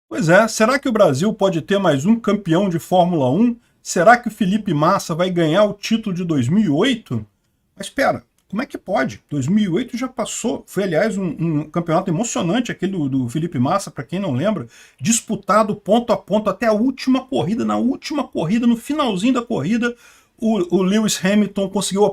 Pois é, será que o Brasil pode ter mais um campeão de Fórmula 1? Será que o Felipe Massa vai ganhar o título de 2008? Mas espera, como é que pode? 2008 já passou, foi aliás um campeonato emocionante, aquele do Felipe Massa, para quem não lembra, disputado ponto a ponto até a última corrida. Na última corrida, no finalzinho da corrida, o Lewis Hamilton conseguiu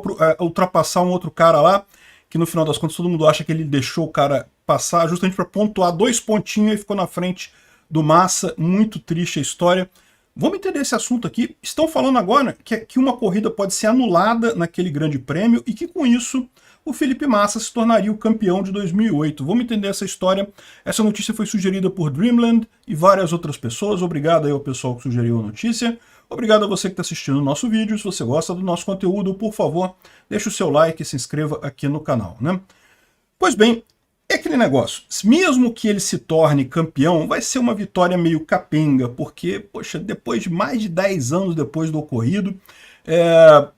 ultrapassar um outro cara lá, que no final das contas todo mundo acha que ele deixou o cara passar justamente para pontuar 2 pontinhos e ficou na frente do Massa. Muito triste a história. Vamos entender esse assunto aqui. Estão falando agora que uma corrida pode ser anulada naquele grande prêmio e que com isso o Felipe Massa se tornaria o campeão de 2008. Vamos entender essa história. Essa notícia foi sugerida por Dreamland e várias outras pessoas. Obrigado aí ao pessoal que sugeriu a notícia. Obrigado a você que está assistindo o nosso vídeo. Se você gosta do nosso conteúdo, por favor, deixe o seu like e se inscreva aqui no canal, né? Pois bem, é aquele negócio, mesmo que ele se torne campeão, vai ser uma vitória meio capenga, porque, poxa, depois de mais de 10 anos depois do ocorrido,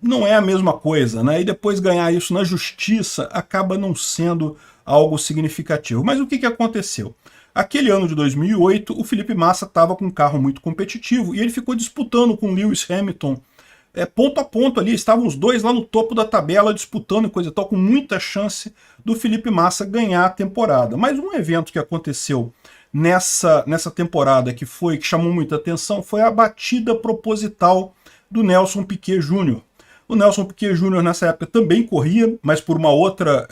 não é a mesma coisa, né? E depois ganhar isso na justiça acaba não sendo algo significativo. Mas o que aconteceu? Aquele ano de 2008, o Felipe Massa estava com um carro muito competitivo e ele ficou disputando com o Lewis Hamilton ponto a ponto ali, estavam os dois lá no topo da tabela disputando e coisa e tal, com muita chance do Felipe Massa ganhar a temporada. Mas um evento que aconteceu nessa temporada que chamou muita atenção foi a batida proposital do Nelson Piquet Jr. O Nelson Piquet Jr. nessa época também corria, mas por uma outra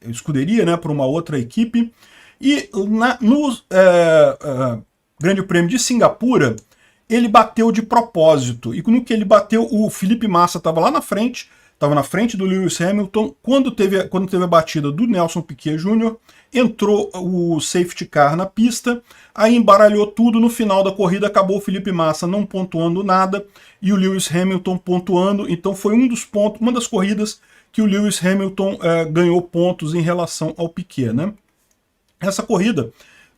escuderia, né, por uma outra equipe, e no Grande Prêmio de Singapura, ele bateu de propósito, e no que ele bateu, o Felipe Massa estava lá na frente, estava na frente do Lewis Hamilton. Quando teve a batida do Nelson Piquet Jr., entrou o safety car na pista, aí embaralhou tudo. No final da corrida acabou o Felipe Massa não pontuando nada e o Lewis Hamilton pontuando. Então foi uma das corridas que o Lewis Hamilton ganhou pontos em relação ao Piquet, né? Essa corrida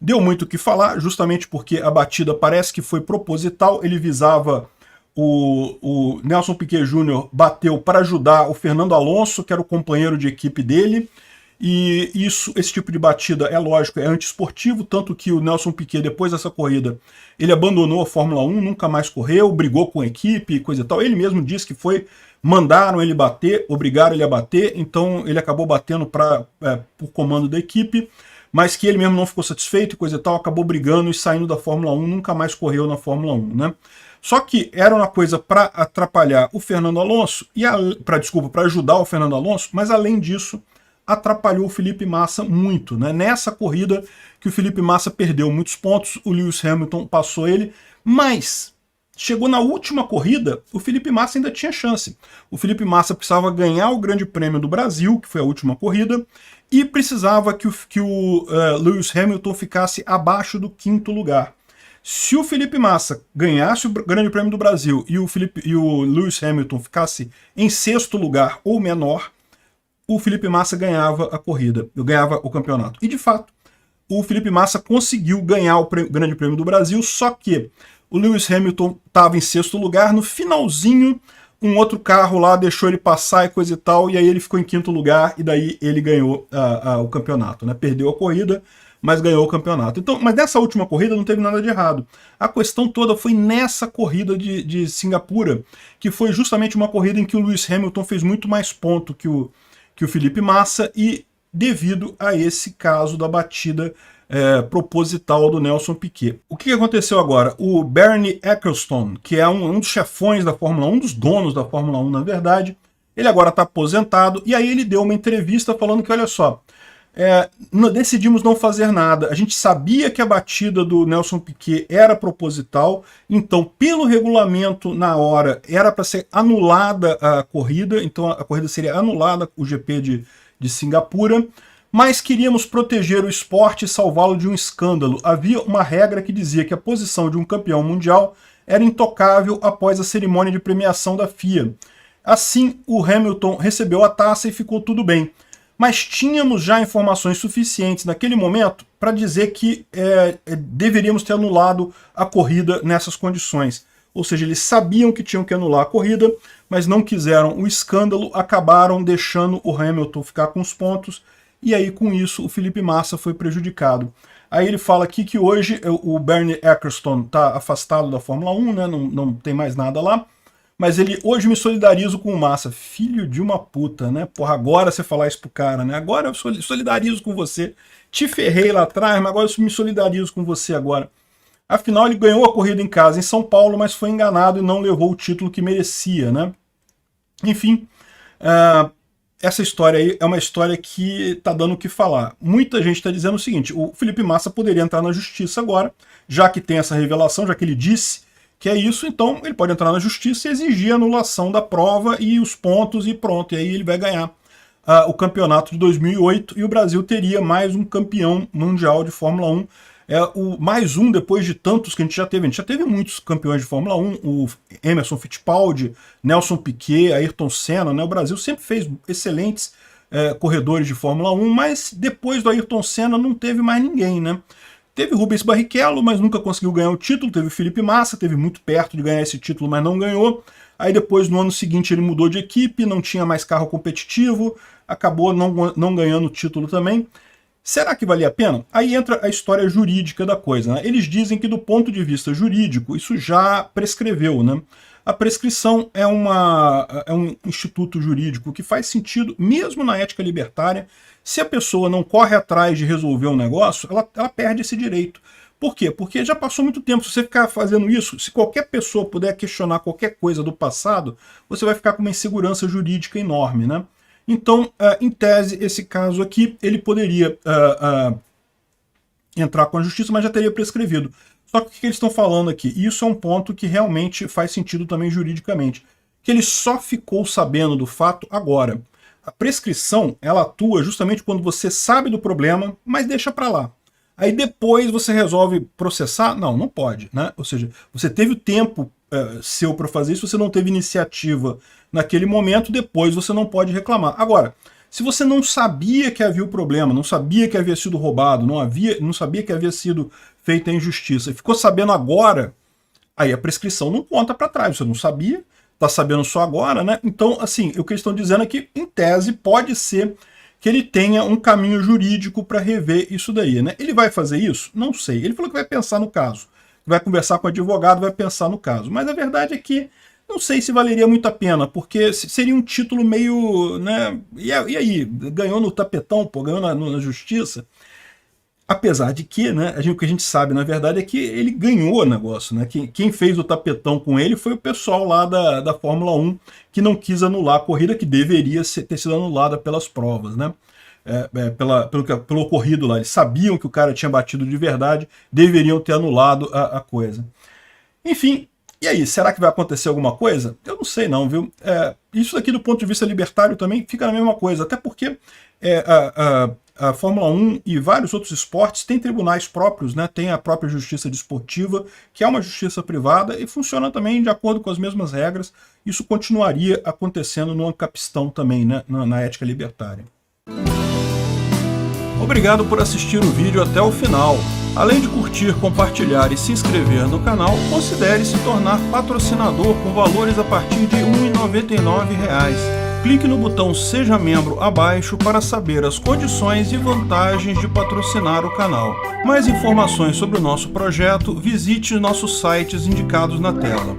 deu muito o que falar, justamente porque a batida parece que foi proposital. Ele visava o Nelson Piquet Jr. bateu para ajudar o Fernando Alonso, que era o companheiro de equipe dele, e esse tipo de batida, é lógico, é antiesportivo, tanto que o Nelson Piquet, depois dessa corrida, ele abandonou a Fórmula 1, nunca mais correu, brigou com a equipe e coisa e tal. Ele mesmo disse que mandaram ele bater, obrigaram ele a bater, então ele acabou batendo por comando da equipe, mas que ele mesmo não ficou satisfeito e coisa e tal, acabou brigando e saindo da Fórmula 1, nunca mais correu na Fórmula 1, né? Só que era uma coisa para atrapalhar o Fernando Alonso, para ajudar o Fernando Alonso, mas além disso, atrapalhou o Felipe Massa muito, né? Nessa corrida que o Felipe Massa perdeu muitos pontos, o Lewis Hamilton passou ele, mas chegou na última corrida, o Felipe Massa ainda tinha chance. O Felipe Massa precisava ganhar o Grande Prêmio do Brasil, que foi a última corrida, e precisava que o Lewis Hamilton ficasse abaixo do 5º lugar. Se o Felipe Massa ganhasse o Grande Prêmio do Brasil e o Lewis Hamilton ficasse em 6º lugar ou menor, o Felipe Massa ganhava a corrida, ganhava o campeonato. E de fato, o Felipe Massa conseguiu ganhar o Grande Prêmio do Brasil, só que o Lewis Hamilton estava em 6º lugar, no finalzinho um outro carro lá deixou ele passar e coisa e tal, e aí ele ficou em 5º lugar, e daí ele ganhou o campeonato, né? Perdeu a corrida, mas ganhou o campeonato. Então, mas nessa última corrida não teve nada de errado. A questão toda foi nessa corrida de Singapura, que foi justamente uma corrida em que o Lewis Hamilton fez muito mais ponto que o Felipe Massa, e devido a esse caso da batida proposital do Nelson Piquet. O que aconteceu agora? O Bernie Ecclestone, que é um dos chefões da Fórmula 1, um dos donos da Fórmula 1, na verdade, ele agora está aposentado, e aí ele deu uma entrevista falando que, olha só, decidimos não fazer nada. A gente sabia que a batida do Nelson Piquet era proposital, então, pelo regulamento, na hora, era para ser anulada a corrida, então a corrida seria anulada, o GP de Singapura, mas queríamos proteger o esporte e salvá-lo de um escândalo. Havia uma regra que dizia que a posição de um campeão mundial era intocável após a cerimônia de premiação da FIA. Assim, o Hamilton recebeu a taça e ficou tudo bem. Mas tínhamos já informações suficientes naquele momento para dizer que deveríamos ter anulado a corrida nessas condições. Ou seja, eles sabiam que tinham que anular a corrida, mas não quiseram o escândalo, acabaram deixando o Hamilton ficar com os pontos, e aí com isso o Felipe Massa foi prejudicado. Aí ele fala aqui que hoje o Bernie Ecclestone está afastado da Fórmula 1, né? Não tem mais nada lá. Mas ele, hoje me solidarizo com o Massa. Filho de uma puta, né? Porra, agora você falar isso pro cara, né? Agora eu solidarizo com você. Te ferrei lá atrás, mas agora eu me solidarizo com você agora. Afinal, ele ganhou a corrida em casa em São Paulo, mas foi enganado e não levou o título que merecia, né? Enfim, essa história aí é uma história que tá dando o que falar. Muita gente está dizendo o seguinte, o Felipe Massa poderia entrar na justiça agora, já que tem essa revelação, já que ele disse que é isso, então ele pode entrar na justiça e exigir a anulação da prova e os pontos e pronto, e aí ele vai ganhar o campeonato de 2008 e o Brasil teria mais um campeão mundial de Fórmula 1, mais um depois de tantos que a gente já teve. A gente já teve muitos campeões de Fórmula 1, o Emerson Fittipaldi, Nelson Piquet, Ayrton Senna, né? O Brasil sempre fez excelentes corredores de Fórmula 1, mas depois do Ayrton Senna não teve mais ninguém, né? Teve Rubens Barrichello, mas nunca conseguiu ganhar o título. Teve Felipe Massa, teve muito perto de ganhar esse título, mas não ganhou. Aí depois, no ano seguinte, ele mudou de equipe, não tinha mais carro competitivo, acabou não ganhando o título também. Será que valia a pena? Aí entra a história jurídica da coisa, né? Eles dizem que do ponto de vista jurídico, isso já prescreveu, né? A prescrição é um instituto jurídico que faz sentido, mesmo na ética libertária. Se a pessoa não corre atrás de resolver um negócio, ela perde esse direito. Por quê? Porque já passou muito tempo. Se você ficar fazendo isso, se qualquer pessoa puder questionar qualquer coisa do passado, você vai ficar com uma insegurança jurídica enorme, né? Então, em tese, esse caso aqui, ele poderia entrar com a justiça, mas já teria prescrevido. Só que o que eles estão falando aqui? E isso é um ponto que realmente faz sentido também juridicamente. Que ele só ficou sabendo do fato agora. A prescrição, ela atua justamente quando você sabe do problema, mas deixa para lá. Aí depois você resolve processar? Não pode, né? Ou seja, você teve o tempo seu para fazer isso, você não teve iniciativa naquele momento, depois você não pode reclamar. Agora, se você não sabia que havia o problema, não sabia que havia sido roubado, não sabia que havia sido feita a injustiça, e ficou sabendo agora, aí a prescrição não conta para trás, você não sabia, está sabendo só agora, né? Então, assim, o que eles estão dizendo é que, em tese, pode ser que ele tenha um caminho jurídico para rever isso daí, né? Ele vai fazer isso? Não sei. Ele falou que vai pensar no caso, vai conversar com o advogado, vai pensar no caso. Mas a verdade é que não sei se valeria muito a pena, porque seria um título meio, né? E aí? Ganhou no tapetão, pô, ganhou na justiça. Apesar de que, né, o que a gente sabe, na verdade, é que ele ganhou o negócio, né? Quem fez o tapetão com ele foi o pessoal lá da Fórmula 1, que não quis anular a corrida, que deveria ter sido anulada pelas provas, né? Pelo ocorrido lá. Eles sabiam que o cara tinha batido de verdade, deveriam ter anulado a coisa. Enfim, e aí, será que vai acontecer alguma coisa? Eu não sei não, viu? Isso aqui do ponto de vista libertário também fica na mesma coisa, até porque a Fórmula 1 e vários outros esportes têm tribunais próprios, né? Tem a própria justiça desportiva, que é uma justiça privada e funciona também de acordo com as mesmas regras. Isso continuaria acontecendo no Ancapistão também, né? Na ética libertária. Obrigado por assistir o vídeo até o final. Além de curtir, compartilhar e se inscrever no canal, considere se tornar patrocinador com valores a partir de R$ 1,99. Clique no botão Seja Membro abaixo para saber as condições e vantagens de patrocinar o canal. Mais informações sobre o nosso projeto, visite nossos sites indicados na tela.